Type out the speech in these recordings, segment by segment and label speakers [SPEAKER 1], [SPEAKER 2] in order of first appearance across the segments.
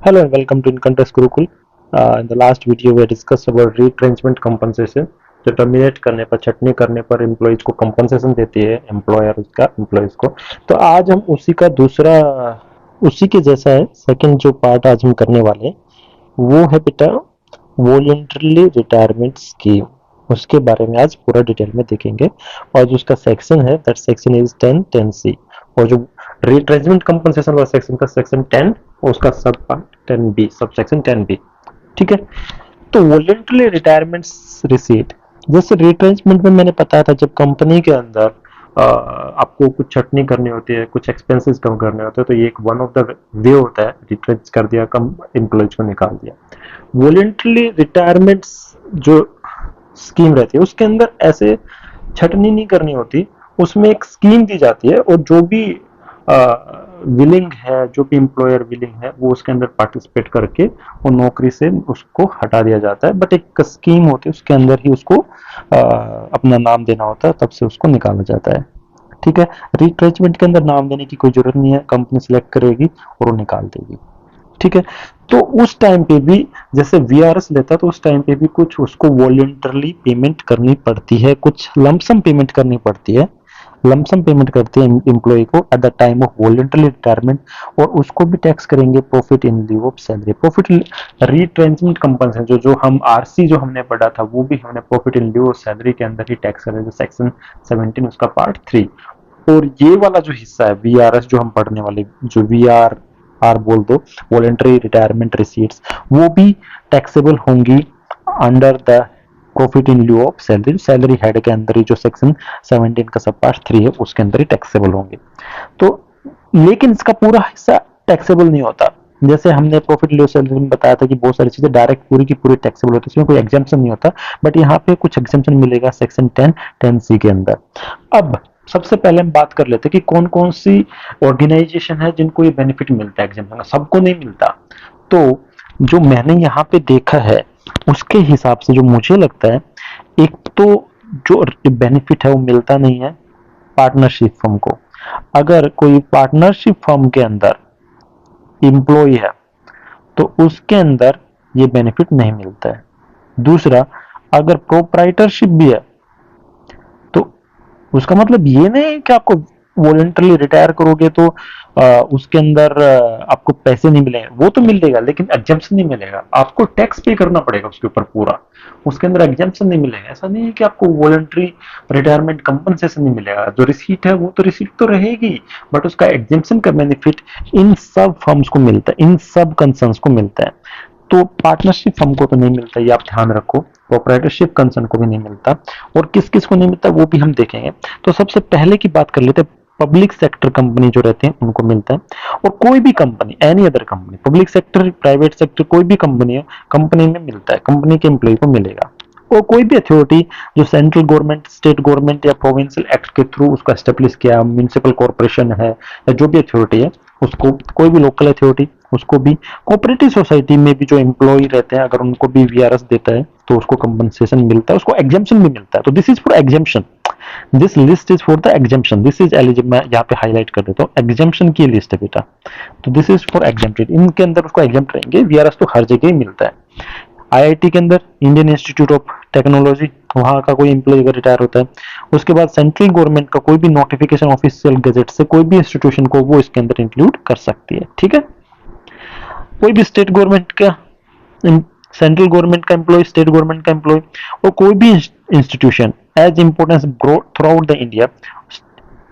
[SPEAKER 1] Hello and welcome to Income Tax Gurukul. In the last video we discussed about retrenchment compensation. जो terminate करने पर छटनी करने पर एम्प्लॉयज को कंपनसेशन देती है एम्प्लॉयर उसका एम्प्लॉयज को। तो आज हम उसी का दूसरा उसी के जैसा है सेकंड जो पार्ट आज हम करने वाले हैं वो है बेटा वॉलंटरली रिटायरमेंट स्कीम। उसके बारे में आज पूरा डिटेल में देखेंगे और जो उसका सेक्शन है दैट सेक्शन इज 10(10)(c) और जो रिट्रेंचमेंट कंपनसेशन वाला सेक्शन का सेक्शन 10 और उसका सब part 10(b) sub section 10(b). ठीक है। तो वॉलंटरी रिटायरमेंट रिसीट जैसे रिट्रेंचमेंट में मैंने बताया था जब कंपनी के अंदर आपको कुछ छटनी करनी होती है कुछ एक्सपेंसेस कम करने होते हैं तो ये एक वन ऑफ द वे होता है रिट्रेंच कर दिया कम एम्प्लॉयज को निकाल दिया। वॉलंटरी रिटायरमेंट जो स्कीम रहती है उसके अंदर ऐसे छटनी नहीं करनी होती। उसमें एक स्कीम दी जाती है और जो भी विलिंग है जो भी एम्प्लॉयर विलिंग है वो उसके अंदर पार्टिसिपेट करके वो नौकरी से उसको हटा दिया जाता है। बट एक स्कीम होती है उसके अंदर ही उसको अपना नाम देना होता है तब से उसको निकाला जाता है। ठीक है। रिट्रेचमेंट के अंदर नाम देने की कोई जरूरत नहीं है, कंपनी सिलेक्ट करेगी और वो निकाल देगी। ठीक है। तो उस टाइम पे भी जैसे वीआरएस लेता है तो उस टाइम पे भी कुछ उसको वॉलंटरली पेमेंट करनी पड़ती है, कुछ लमसम पेमेंट करनी पड़ती है। लमसम पेमेंट करती है एम्प्लॉय को eight the time of voluntary retirement और उसको भी टैक्स करेंगे profit in lieu of salary. Profit retrenchment compensation जो हम आरसी जो हमने पढ़ा था वो भी हमने profit in lieu of salary के अंदर ही टैक्स करेंगे सेक्शन 17 उसका पार्ट 3। और ये वाला जो हिस्सा है वीआरएस जो हम पढ़ने वाले जो वीआर बोल दो वॉलंटरी रिटायरमेंट रिसीट्स वो भी टैक्सेबल होंगी under the profit in lieu of salary. Salary head के अंदर ही जो सेक्शन 17 का सब पार्ट 3 है उसके अंदर ही टैक्सेबल होंगे। तो लेकिन इसका पूरा हिस्सा टैक्सेबल नहीं होता। जैसे हमने प्रॉफिट लो सैलरी में बताया था कि बहुत सारी चीजें डायरेक्ट पूरी की पूरी टैक्सेबल होती है, इसमें कोई एग्जाम्पशन नहीं होता। बट यहाँ पे कुछ एग्जाम्पशन मिलेगा सेक्शन 10(10)(c) के अंदर। अब सबसे पहले हम बात कर लेते हैं कि कौन कौन सी ऑर्गेनाइजेशन है जिनको ये बेनिफिट मिलता है एग्जाम्पशन का। सबको नहीं मिलता। तो जो मैंने यहाँ पे देखा है उसके हिसाब से जो मुझे लगता है एक तो जो बेनिफिट है वो मिलता नहीं है पार्टनरशिप फर्म को। अगर कोई पार्टनरशिप फर्म के अंदर एम्प्लॉय है तो उसके अंदर ये बेनिफिट नहीं मिलता है। दूसरा, अगर प्रोप्राइटरशिप भी है तो उसका मतलब ये नहीं है कि आपको वॉलंटरली रिटायर करोगे तो उसके अंदर आपको पैसे नहीं मिलेंगे। वो तो मिलेगा लेकिन एग्जाम्पशन नहीं मिलेगा, आपको टैक्स पे करना पड़ेगा उसके ऊपर पूरा। उसके अंदर एग्जाम्पशन नहीं मिलेगा। ऐसा नहीं है कि आपको वॉलंटरी रिटायरमेंट कंपनसेशन नहीं मिलेगा। जो रिसीट है वो तो रिसीट तो रहेगी बट उसका एग्जाम्पशन का बेनिफिट इन सब फर्म्स को मिलता है, इन सब कंसर्न्स को मिलता है। तो पार्टनरशिप फर्म को तो नहीं मिलता, ये आप ध्यान रखो। प्रोप्राइटरशिप कंसर्न को भी नहीं मिलता। और किस किस को नहीं मिलता वो भी हम देखेंगे। तो सबसे पहले की बात कर लेते हैं पब्लिक सेक्टर कंपनी जो रहते हैं उनको मिलता है। और कोई भी company any other company public sector private sector कोई भी कंपनी है कंपनी में मिलता है, कंपनी के एम्प्लॉय को मिलेगा। और कोई भी अथॉरिटी जो सेंट्रल गवर्नमेंट स्टेट गवर्नमेंट या प्रोविंशियल एक्ट के थ्रू उसका एस्टेब्लिश किया, म्यूनिसिपल कॉर्पोरेशन है या जो भी अथॉरिटी है उसको, कोई भी लोकल अथॉरिटी उसको भी, कोऑपरेटिव सोसाइटी में भी जो एम्प्लॉय रहते हैं अगर उनको भी वीआरएस देता है तो उसको कंपनसेशन मिलता है, उसको एग्जाम्पशन भी मिलता है। तो this is for exemption, this list is for the exemption, this is eligible. मैं यहाँ पे हाईलाइट कर देता हूँ एग्जाम्पशन की लिस्ट है बेटा। तो दिस इज फॉर एग्जाम्प्टेड, इनके अंदर उसको एग्जाम्प्ट रहेंगे। वीआरएस तो हर जगह ही मिलता है। आईआईटी के अंदर इंडियन इंस्टीट्यूट ऑफ टेक्नोलॉजी वहां का कोई एम्प्लॉय अगर रिटायर होता है, उसके बाद सेंट्रल गवर्नमेंट का कोई भी नोटिफिकेशन ऑफिशियल गजेट से कोई भी इंस्टीट्यूशन को वो इसके अंदर इंक्लूड कर सकती है। ठीक है। कोई भी स्टेट गवर्नमेंट का, सेंट्रल गवर्नमेंट का एम्प्लॉय, स्टेट गवर्नमेंट का एम्प्लॉय और कोई भी institution as importance throughout the India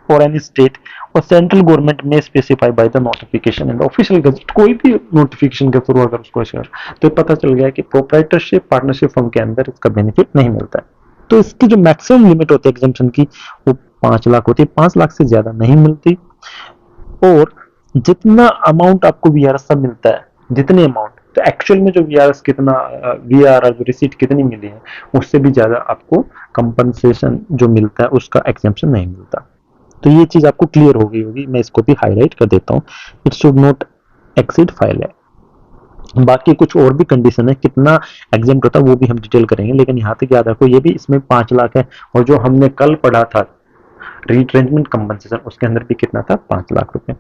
[SPEAKER 1] और एनी स्टेट और सेंट्रल गवर्नमेंट में specify by the notification and official gazette. कोई भी नोटिफिकेशन के थ्रू अगर उसको शेयर तो पता चल गया कि प्रोप्राइटरशिप पार्टनरशिप फर्म के अंदर इसका बेनिफिट नहीं मिलता है। तो इसकी जो मैक्सिमम लिमिट होती है एग्जाम्पशन की वो 5 लाख होती है, 5 लाख से ज्यादा नहीं मिलती। और जितना अमाउंट आपको वीआरएस सब मिलता है, जितने अमाउंट, तो एक्चुअल में जो वीआरएस कितना वीआर जो रिसीट कितनी मिली है उससे भी ज्यादा आपको कंपनसेशन जो मिलता है उसका एग्जाम्पशन नहीं मिलता। तो ये चीज आपको क्लियर हो गई होगी, मैं इसको भी हाईलाइट कर देता हूँ। It should not exceed 5 lakh. बाकी कुछ और भी कंडीशन है कितना एग्जाम्प्ट होता है वो भी हम डिटेल करेंगे, लेकिन यहाँ तक याद रखो ये भी इसमें 5 लाख है। और जो हमने कल पढ़ा था रिट्रेंचमेंट कंपनसेशन, उसके अंदर भी कितना था, 5 लाख रुपए।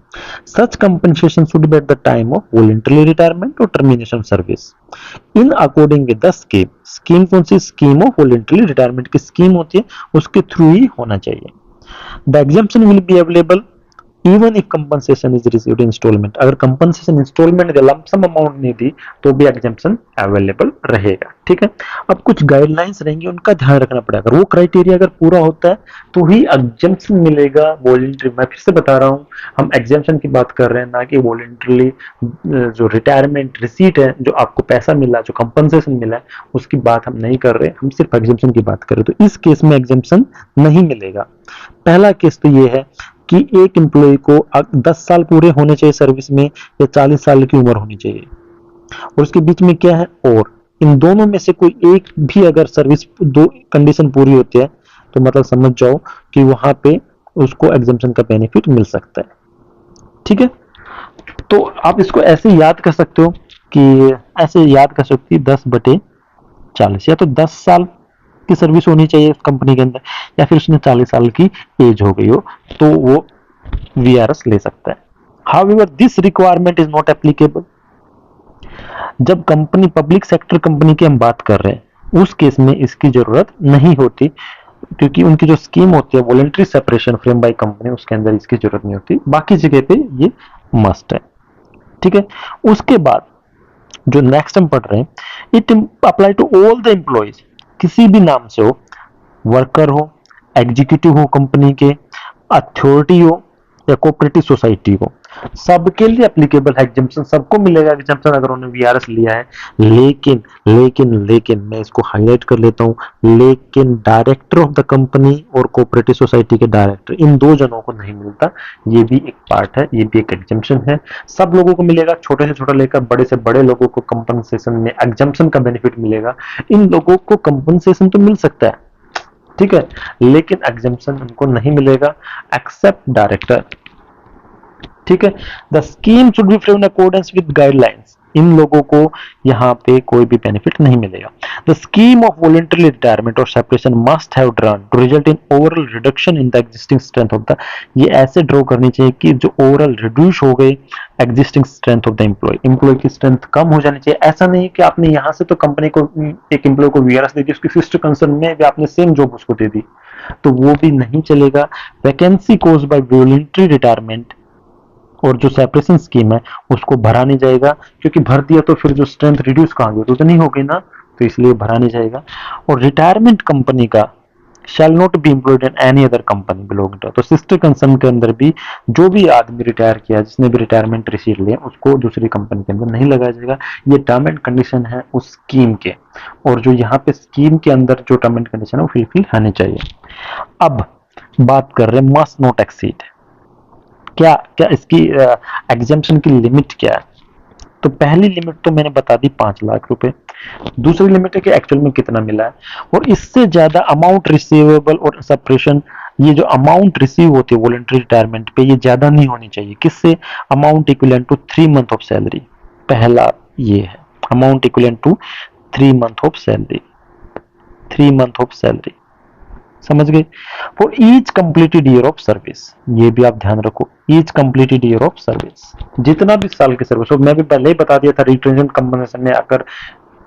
[SPEAKER 1] Such compensation should be at the time of voluntary retirement और termination service in according with the scheme. Scheme कौन सी, स्कीम ऑफ वॉलंटरी रिटायरमेंट की स्कीम होती है, उसके थ्रू ही होना चाहिए। The exemption will be available even if compensation is received instalment. अगर कंपनसेशन इंस्टॉलमेंट के लमसम अमाउंट नहीं दी तो भी एग्जाम्पशन अवेलेबल रहेगा। ठीक है, अब कुछ गाइडलाइंस रहेंगी, उनका ध्यान रखना पड़ेगा। वो क्राइटेरिया अगर पूरा होता है तो ही एग्जाम्पशन मिलेगा वॉलंटरी। मैं फिर से बता रहा हूँ, हम एग्जाम्पशन की बात कर रहे हैं, ना कि वॉलंटरली जो रिटायरमेंट रिसीट है, जो आपको पैसा मिला, जो कंपनसेशन मिला है, उसकी बात हम नहीं कर रहे, हम सिर्फ एग्जाम्पशन की बात कर रहे हैं। तो इस केस में एग्जाम्पशन नहीं मिलेगा। पहला केस तो ये है कि एक एम्प्लॉय को 10 साल पूरे होने चाहिए सर्विस में, या 40 साल की उम्र होनी चाहिए, और उसके बीच में क्या है, और इन दोनों में से कोई एक भी अगर सर्विस दो कंडीशन पूरी होती है तो मतलब समझ जाओ कि वहां पे उसको एग्जाम्पशन का बेनिफिट मिल सकता है। ठीक है, तो आप इसको ऐसे याद कर सकते हो कि ऐसे याद कर सकते हो 10/40, या तो 10 साल की सर्विस होनी चाहिए कंपनी के अंदर, या फिर उसने 40 साल की एज हो गई हो तो वो वीआरएस ले सकता है। However this requirement is not applicable. जब कंपनी पब्लिक सेक्टर कंपनी की हम बात कर रहे हैं, उस केस में इसकी जरूरत नहीं होती, क्योंकि उनकी जो स्कीम होती है voluntary separation frame by company, उसके अंदर इसकी जरूरत नहीं होती। बाकी जगह पे ये मस्ट है। ठीक है, उसके बाद जो नेक्स्ट हम पढ़ रहे हैं, it apply to all the employees, किसी भी नाम से हो, वर्कर हो, एग्जीक्यूटिव हो कंपनी के, अथॉरिटी हो या कोऑपरेटिव सोसाइटी हो, सबके लिए एप्लीकेबल है एग्जाम्पशन। सबको मिलेगा एग्जाम्पशन अगर उन्होंने वीआरएस लिया है। लेकिन लेकिन लेकिन मैं इसको हाईलाइट कर लेता हूं, लेकिन डायरेक्टर ऑफ द कंपनी और कोऑपरेटिव सोसाइटी के डायरेक्टर, इन दो जनों को नहीं मिलता। ये भी एक पार्ट है, ये भी एक एग्जाम्पशन है। सब लोगों को मिलेगा, छोटे से छोटा लेकर बड़े से बड़े लोगों को कंपनसेशन में एग्जाम्पशन का बेनिफिट मिलेगा। इन लोगों को कंपनसेशन तो मिल सकता है, ठीक है, लेकिन एग्जाम्पशन उनको नहीं मिलेगा एक्सेप्ट डायरेक्टर। ठीक है, the scheme should be frame in accordance with guidelines. इन लोगों को यहाँ पे कोई भी बेनिफिट नहीं मिलेगा। The scheme of voluntary retirement और separation must have drawn to result in overall reduction in the existing strength of the, ये ऐसे ड्रॉ करनी चाहिए कि जो ओवरऑल रिड्यूस हो गए existing strength of the employ की स्ट्रेंथ कम हो जानी चाहिए। ऐसा नहीं कि आपने यहाँ से तो कंपनी को एक एम्प्लॉय को वीआरएस दे दी, उसकी सिस्टर कंसर्न में भी आपने सेम जॉब उसको दे दी, तो वो भी नहीं चलेगा। Vacancy caused by voluntary retirement और जो सेपरेशन स्कीम है उसको भरा नहीं जाएगा, क्योंकि भर दिया तो फिर जो स्ट्रेंथ रिड्यूस कहाँ गई, तो नहीं हो गई ना, तो इसलिए भरा नहीं जाएगा। और रिटायरमेंट कंपनी का shall not be employed in any other company belonging to, तो सिस्टर कंसर्न के अंदर भी जो भी आदमी रिटायर किया, जिसने भी रिटायरमेंट रिसीव लिया, उसको दूसरी कंपनी के अंदर नहीं लगाया जाएगा। ये टर्म एंड कंडीशन है उस स्कीम के, और जो यहाँ पे स्कीम के अंदर जो टर्म एंड कंडीशन है वो फुलफिल होने चाहिए। अब बात कर रहे हैं मस्ट नॉट एक्सीड, क्या क्या इसकी एग्जाम्पशन की लिमिट क्या है। तो पहली लिमिट तो मैंने बता दी 5 लाख रुपए। दूसरी लिमिट है कि एक्चुअल में कितना मिला है, और इससे ज्यादा अमाउंट रिसीवेबल और सेपरेशन, ये जो अमाउंट रिसीव होती है वॉलंटरी रिटायरमेंट पे, ये ज्यादा नहीं होनी चाहिए। किससे, amount equivalent to 3 month of salary. पहला ये है, amount equivalent to 3 month of salary, 3 month of salary, समझ गए। For each completed year of service, ये भी आप ध्यान रखो, each completed year of service, जितना भी साल की सर्विस हो। मैं भी पहले ही बता दिया था, रिटेंशन कंपनसेशन में अगर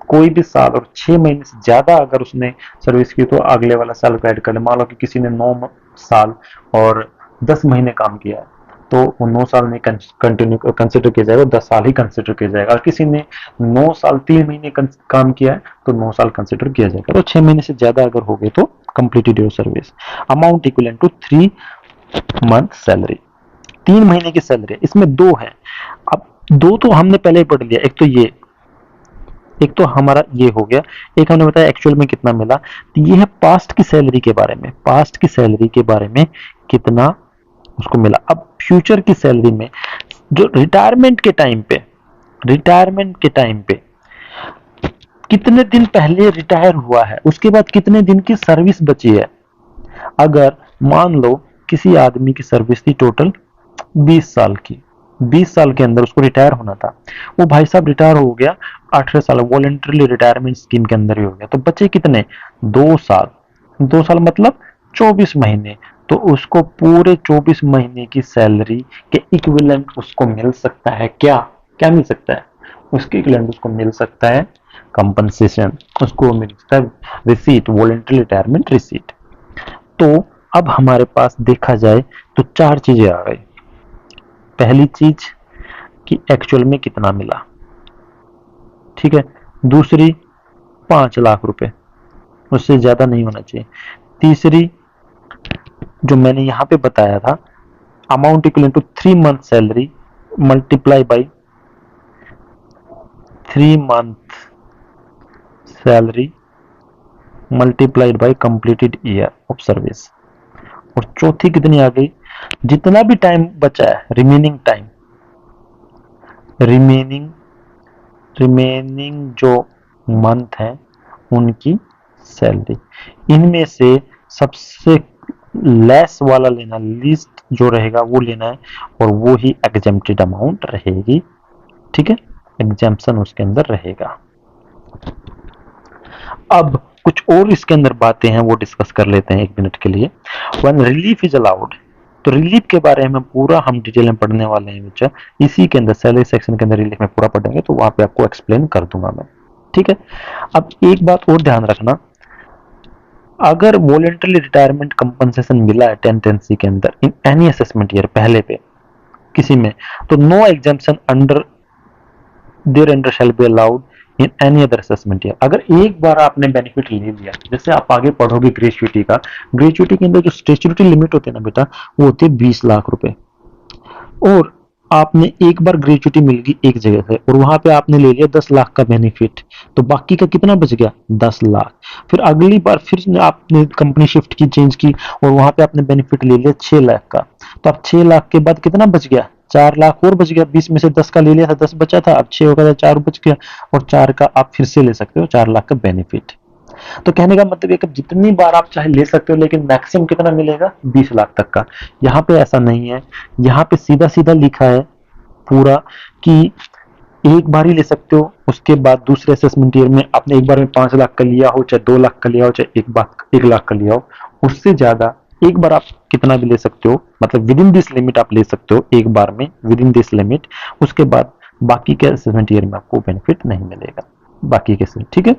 [SPEAKER 1] कोई भी साल और 6 महीने से ज्यादा अगर उसने सर्विस की तो अगले वाला साल को ऐड कर ले। मान लो कि किसी ने 9 साल और 10 महीने काम किया है, तो वो 9 साल नहीं कंटिन्यू कंसिडर किया जाएगा, 10 साल ही कंसिडर किया जाएगा। और किसी ने 9 साल 3 महीने काम किया है तो 9 साल कंसिडर किया जाएगा। तो 6 महीने से ज्यादा अगर हो गए तो completed your service. Amount equivalent to 3 month salary, 3 महीने की सैलरी। इसमें दो है, अब दो तो हमने पहले ही पढ़ लिया, एक तो ये, एक तो हमारा ये हो गया, एक हमने बताया एक्चुअल में कितना मिला। तो ये है पास्ट की सैलरी के बारे में, पास्ट की सैलरी के बारे में कितना उसको मिला। अब फ्यूचर की सैलरी में जो रिटायरमेंट के टाइम पे, रिटायरमेंट के टाइम पे कितने दिन पहले रिटायर हुआ है, उसके बाद कितने दिन की सर्विस बची है। अगर मान लो किसी आदमी की सर्विस थी टोटल 20 साल की, 20 साल के अंदर उसको रिटायर होना था, वो भाई साहब रिटायर हो गया 18 साल, वॉलंटरी रिटायरमेंट स्कीम के अंदर ही हो गया, तो बचे कितने, 2 साल, 2 साल मतलब 24 महीने। तो उसको पूरे 24 महीने की सैलरी के इक्विवेलेंट उसको मिल सकता है। क्या क्या मिल सकता है? उसके इक्विवेलेंट उसको मिल सकता है कंपनसेशन, उसको मिल सकता है रिसीट, वॉलंटरी रिटायरमेंट रिसीट। तो अब हमारे पास देखा जाए तो चार चीजें आ गई। पहली चीज कि एक्चुअल में कितना मिला, ठीक है। दूसरी 5 लाख रुपए, उससे ज्यादा नहीं होना चाहिए। तीसरी जो मैंने यहां पे बताया था, amount equal to 3 month salary multiply by 3 month salary multiplied by completed year of service. और चौथी कितनी आ गई? जितना भी टाइम बचा है, रिमेनिंग टाइम, रिमेनिंग जो मंथ है उनकी सैलरी। इनमें से सबसे लेस वाला लेना, लीस्ट जो रहेगा वो लेना है, और वो ही एग्जेम्प्टेड अमाउंट रहेगी, ठीक है। एग्जाम्पशन उसके अंदर रहेगा। अब कुछ और इसके अंदर बातें हैं, वो डिस्कस कर लेते हैं 1 मिनट के लिए। व्हेन रिलीफ इज अलाउड, तो रिलीफ के बारे में पूरा हम डिटेल में पढ़ने वाले हैं बच्चा, इसी के अंदर सैलरी सेक्शन के अंदर रिलीफ में पूरा पढ़ेंगे, तो वहां पे आपको एक्सप्लेन कर दूंगा मैं, ठीक है। अब एक बात और ध्यान रखना, अगर वॉलंटरी रिटायरमेंट कंपनसेशन मिला है टेंडेंसी के अंदर इन एनी असेसमेंट ईयर, पहले पे किसी में, तो no exemption under thereunder shall be allowed in any other assessment year. अगर एक बार आपने बेनिफिट ले लिया, जैसे आप आगे पढ़ोगे ग्रेचुइटी का, ग्रेचुइटी के अंदर जो स्टैट्यूटरी लिमिट होती है ना बेटा, वो होती है 20 लाख रुपए। और आपने एक बार ग्रेचुइटी मिल गई एक जगह से, और वहां पे आपने ले लिया 10 लाख का बेनिफिट, तो बाकी का कितना बच गया? 10 लाख। फिर अगली बार फिर आपने कंपनी शिफ्ट की, चेंज की, और वहां पे आपने बेनिफिट ले लिया 6 लाख का, तो अब 6 लाख के बाद कितना बच गया? 4 लाख और बच गया। 20 में से 10 का ले लिया था, 10 बचा था, अब 6 हो गया, 4 बच गया, और 4 का आप फिर से ले सकते हो, 4 लाख का बेनिफिट। तो कहने का मतलब है कि जितनी बार आप चाहे ले सकते हो, लेकिन मैक्सिमम कितना मिलेगा? 20 लाख तक का। यहाँ पे ऐसा नहीं है, यहाँ पे सीधा सीधा लिखा है पूरा कि एक बार ही ले सकते हो, उसके बाद दूसरे असेसमेंट ईयर में आपने एक बार में 5 लाख का लिया हो, चाहे 2 लाख का लिया हो, चाहे एक बार 1 लाख का लिया हो, उससे ज्यादा एक बार आप कितना भी ले सकते हो, मतलब विद इन दिस लिमिट आप ले सकते हो एक बार में, विद इन दिस लिमिट। उसके बाद बाकी के असेसमेंट ईयर में आपको बेनिफिट नहीं मिलेगा, बाकी के, ठीक है।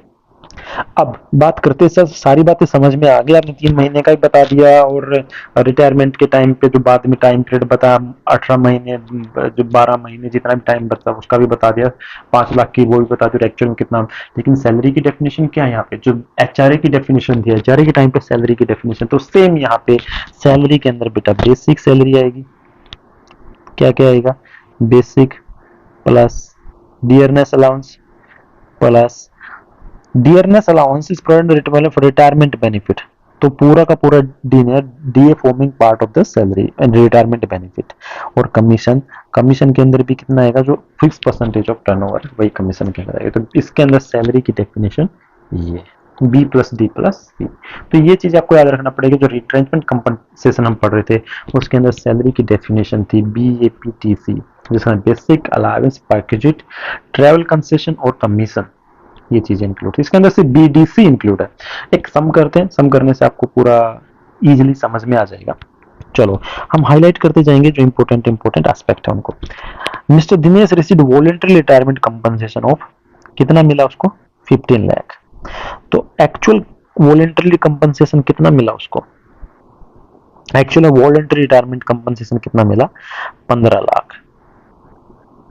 [SPEAKER 1] अब बात करते सर, सारी बातें समझ में आ गई, आपने 3 महीने का ही बता दिया, और रिटायरमेंट के टाइम पे जो बाद में टाइम पीरियड बता, 18 महीने, जो 12 महीने, जितना भी टाइम बचा उसका भी बता दिया, 5 लाख की वो भी बता दिया एक्चुअल में कितना। लेकिन सैलरी की डेफिनेशन क्या है यहाँ पे? जो एचआरए की डेफिनेशन थी, एचआरए के टाइम पे सैलरी की डेफिनेशन, तो सेम यहाँ पे सैलरी के अंदर बेटा बेसिक सैलरी आएगी। क्या क्या आएगा? Basic plus dearness allowance plus dearness allowance is provided for retirement benefit. तो पूरा का पूरा dinner DA forming part of the salary and retirement benefit. और कमीशन, कमीशन के अंदर भी कितना आएगा? जो फिक्स परसेंटेज ऑफ टर्नओवर वही कमीशन के अंदर आएगा। तो इसके अंदर सैलरी की डेफिनेशन ये बी प्लस डी प्लस सी। तो ये चीज आपको याद रखना पड़ेगी। जो रिट्रेंचमेंट कंपनसेशन हम पढ़ रहे थे उसके अंदर सैलरी की डेफिनेशन थी BAPTC, जिसमें basic allowance, package, travel concession और कमीशन, ये चीजें इंक्लूड है। इसके अंदर से BDC इंक्लूड है। एक सम करते हैं, सम करने से आपको पूरा इजीली समझ में आ जाएगा। चलो हम हाईलाइट करते जाएंगे जो इंपॉर्टेंट एस्पेक्ट है उनको। Mister Dinesh received voluntary retirement compensation of, कितना मिला उसको? 15 लाख। तो एक्चुअल वॉलंटरी कंपनसेशन कितना मिला उसको? एक्चुअल वॉलंटरी रिटायरमेंट कंपनसेशन कितना मिला? 15 लाख।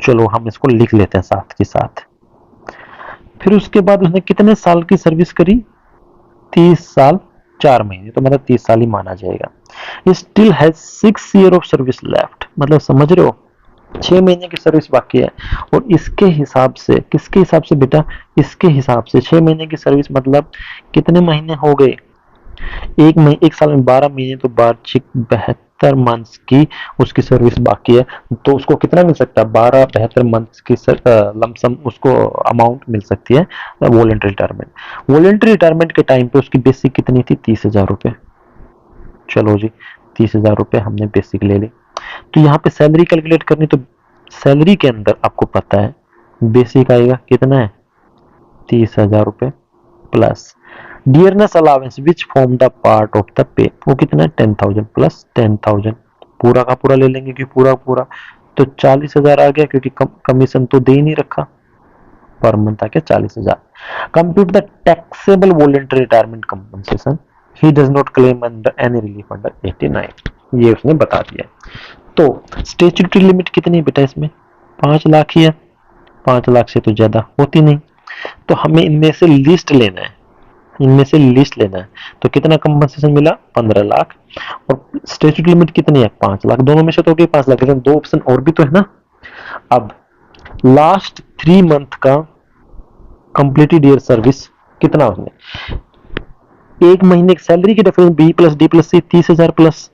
[SPEAKER 1] चलो हम इसको लिख लेते हैं साथ के साथ। फिर उसके बाद उसने कितने साल की सर्विस करी? 30 साल 4 महीने, तो मतलब 30 साल ही माना जाएगा। ये still has 6 year of service left, मतलब समझ रहे हो 6 महीने की सर्विस बाकी है। और इसके हिसाब से, किसके हिसाब से बेटा? इसके हिसाब से 6 महीने की सर्विस मतलब कितने महीने हो गए? एक साल में 12 महीने, तो वार्षिक 72 मंथ्स की उसकी सर्विस बाकी है। तो उसको कितना मिल सकता है? 72 मंथ्स की लमसम उसको अमाउंट मिल सकती है वॉलंटरी रिटायरमेंट। वॉलंटरी रिटायरमेंट के टाइम पे उसकी बेसिक कितनी थी? 30,000 रुपए। चलो जी 30,000 रुपए हमने बेसिक ले ली। तो यहाँ पे सैलरी कैलकुलेट करनी, तो सैलरी के अंदर आपको पता है बेसिक आएगा कितना है? 30,000 रुपए plus dearness allowance which form the part of the pay, वो कितना है 10,000 प्लस 10,000, पूरा का पूरा ले लेंगे कि पूरा पूरा, तो 40,000 आ गया, क्योंकि कमीशन तो दे ही नहीं रखा, पर मंथ आ गया 40,000। Compute the taxable voluntary retirement compensation, he does not claim under any relief under 89, ये उसने बता दिया। तो स्टेचुटरी लिमिट कितनी है बेटा इसमें, 5 लाख ही है, 5 लाख से तो ज्यादा होती नहीं, तो हमें इनमें से लिस्ट लेना है, इनमें से लिस्ट लेना है। तो कितना कंपनसेशन मिला, 15 लाख, और स्टेचुटरी लिमिट कितनी है, 5 लाख, दोनों में से तो 5 लाख, लेकिन 2 ऑप्शन और भी तो है ना। अब लास्ट 3 मंथ का कंप्लीटेड ईयर सर्विस कितना, उसने 1 महीने की सैलरी की difference B plus D plus C, 30,000 plus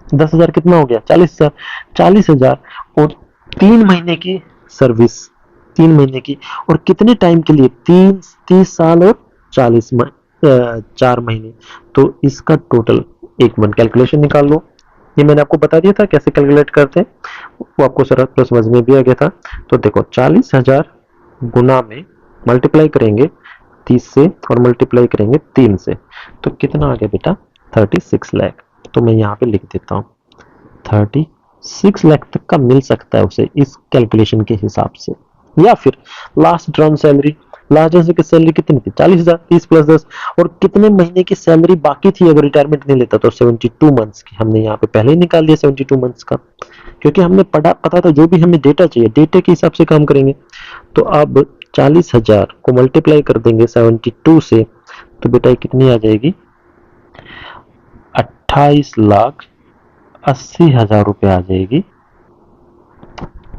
[SPEAKER 1] 10,000 कितना हो गया, 40,000, 40,000, और 3 महीने की सर्विस, 3 महीने की, और कितने टाइम के लिए, 30 साल और 4 महीने, तो इसका टोटल 1 मंथ, कैलकुलेशन निकाल लो। ये मैंने आपको बता दिया था कैसे कैलकुलेट करते हैं, वो आपको सरल प्लस समझ में भी आ गया था। तो देखो 40,000 गुना में मल्टीप्लाई करेंगे 30 से, और मल्टीप्लाई करेंगे 3 से, तो कितना आ गया बेटा, 36 लाख। तो मैं यहाँ पे लिख देता हूँ 36 लाख तक का मिल सकता है उसे इस कैलकुलेशन के हिसाब से। या फिर last drawn salary, last drawn की सैलरी कितनी थी, 40,000, 30 प्लस 10, और कितने महीने की सैलरी बाकी थी अगर रिटायरमेंट नहीं लेता, तो 72 मंथ्स की, हमने यहाँ पे पहले ही निकाल दिया 72 मंथ्स का, क्योंकि हमने पता था जो भी हमें डेटा चाहिए, डेटे के हिसाब से काम करेंगे। तो अब 40,000 को मल्टीप्लाई कर देंगे 72 से, तो बेटा ये कितनी आ जाएगी, 28,80,000 रुपये आ जाएगी,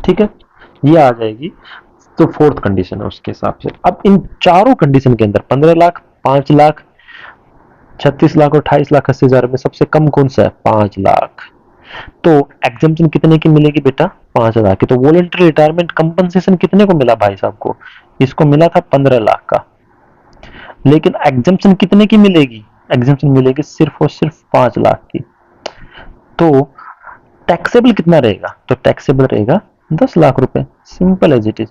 [SPEAKER 1] ठीक है, ये आ जाएगी। तो फोर्थ कंडीशन है उसके हिसाब से। अब इन चारों कंडीशन के अंदर 15 लाख, 5 लाख, 36 लाख और 28,80,000 में सबसे कम कौन सा है, 5 लाख। तो एग्जम्पशन कितने की मिलेगी बेटा, 5,000 की। तो वॉलंटरी रिटायरमेंट कंपनसेशन कितने को मिला भाई साहब को, इसको मिला था 15 लाख का, लेकिन एग्जम्पशन कितने की मिलेगी, एग्जम्पशन मिलेगी सिर्फ और सिर्फ 5 लाख की। तो टैक्सेबल कितना रहेगा, तो टैक्सेबल रहेगा 10 लाख रुपए, सिंपल एज इट इज।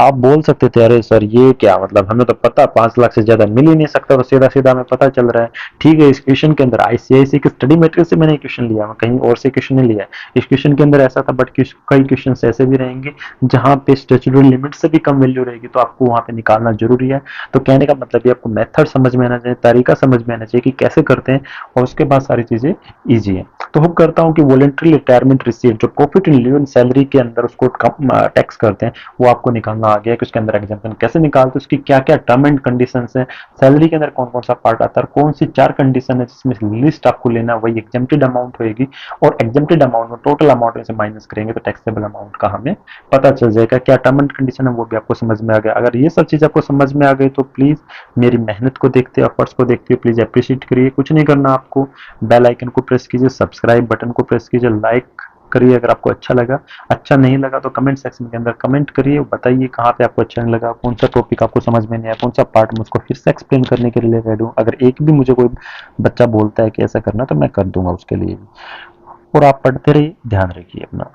[SPEAKER 1] आप बोल सकते थे अरे सर ये क्या, मतलब हमें तो पता 5 लाख से ज्यादा मिल ही नहीं सकता, तो सीधा सीधा हमें पता चल रहा है। ठीक है, इस क्वेश्चन के अंदर आईसीआईसी के स्टडी मटेरियल से मैंने क्वेश्चन लिया, मैं कहीं और से क्वेश्चन नहीं लिया। इस क्वेश्चन के अंदर ऐसा था, बट कई क्वेश्चन ऐसे भी रहेंगे जहां पे स्टैट्यूटरी लिमिट से भी कम वैल्यू रहेगी, तो आपको वहां पे निकालना जरूरी है। तो कहने का मतलब ये आपको मेथड समझ में आना चाहिए, तरीका समझ में आना चाहिए कि कैसे करते हैं, और उसके बाद सारी चीजें ईजी है। तो होप करता हूँ कि वॉलंटरी रिटायरमेंट रिसीट जो प्रॉफिट इन लिeu इन सैलरी के अंदर उसको टैक्स करते हैं, वो आपको निकालना आ गया कि उसके अंदर एग्जाम्पल कैसे निकालते, उसकी क्या क्या टर्म एंड कंडीशन है, सैलरी के अंदर कौन कौन सा पार्ट आता है, कौन सी 4 कंडीशन है जिसमें लिस्ट आपको लेना, वही एग्जेम्प्टेड अमाउंट होगी, और एग्जेम्प्टेड अमाउंट में टोटल अमाउंट में से माइनस करेंगे तो टैक्सेबल अमाउंट का हमें पता चल जाएगा। क्या टर्म एंड कंडीशन है वो भी आपको समझ में आ गया। अगर ये सब चीज आपको समझ में आ गई तो प्लीज मेरी मेहनत को देखते हुए, एफर्ट्स को देखते हुए प्लीज अप्रिशिएट करिए। कुछ नहीं करना आपको, बेल आइकन को प्रेस कीजिए, सब्सक्राइब बटन को प्रेस कीजिए, लाइक करिए अगर आपको अच्छा लगा। अच्छा नहीं लगा तो कमेंट सेक्शन के अंदर कमेंट करिए, बताइए कहाँ पे आपको अच्छा नहीं लगा, कौन सा टॉपिक आपको समझ में नहीं आया, कौन सा पार्ट मैं उसको फिर से एक्सप्लेन करने के लिए रेडी हूँ। अगर एक भी मुझे कोई बच्चा बोलता है कि ऐसा करना तो मैं कर दूंगा उसके लिए भी। और आप पढ़ते रहिए, ध्यान रखिए अपना।